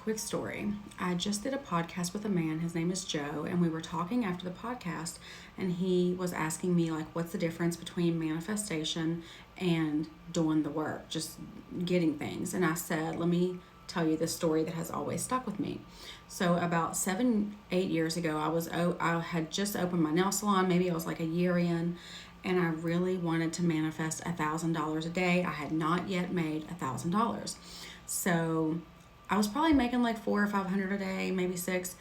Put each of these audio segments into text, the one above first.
quick story. I just did a podcast with a man, his name is Joe, and we were talking after the podcast, and he was asking me, like, what's the difference between manifestation and doing the work, just getting things. And I said, let me tell you this story that has always stuck with me. So about 7, 8 years ago, I had just opened my nail salon. Maybe I was like a year in, and I really wanted to manifest $1,000 a day. I had not yet made $1,000. So I was probably making like 400 or 500 a day, maybe six.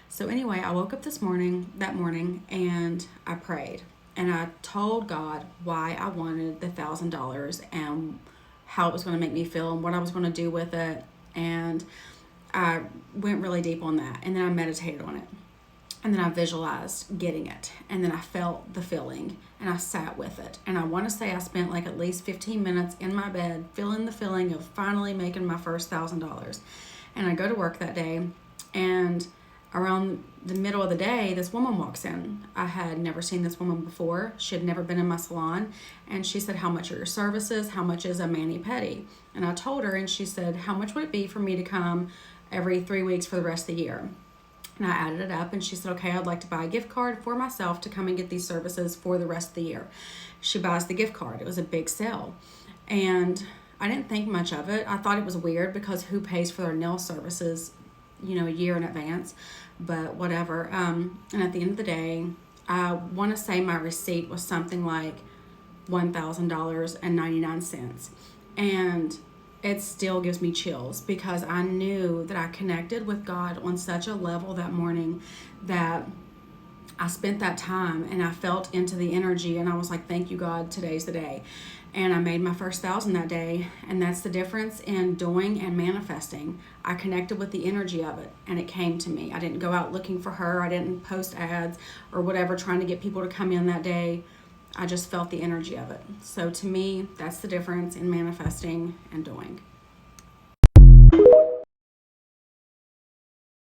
So anyway, I woke up that morning, and I prayed, and I told God why I wanted the $1,000 and how it was going to make me feel and what I was going to do with it. And I went really deep on that, and then I meditated on it. And then I visualized getting it. And then I felt the feeling, and I sat with it. And I want to say I spent like at least 15 minutes in my bed feeling the feeling of finally making my first $1,000. And I go to work that day, and around the middle of the day, this woman walks in. I had never seen this woman before. She had never been in my salon. And she said, how much are your services? How much is a mani-pedi? And I told her, and she said, how much would it be for me to come every 3 weeks for the rest of the year? And I added it up, and she said, okay, I'd like to buy a gift card for myself to come and get these services for the rest of the year. She buys the gift card. It was a big sale. And I didn't think much of it. I thought it was weird because who pays for their nail services, a year in advance? But whatever. And at the end of the day, I want to say my receipt was something like $1,000.99. And it still gives me chills because I knew that I connected with God on such a level that morning that I spent that time, and I felt into the energy, and I was like, thank you, God, today's the day. And I made my first 1,000 that day, and that's the difference in doing and manifesting. I connected with the energy of it, and it came to me. I didn't go out looking for her. I didn't post ads or whatever trying to get people to come in that day. I just felt the energy of it. So to me, that's the difference in manifesting and doing.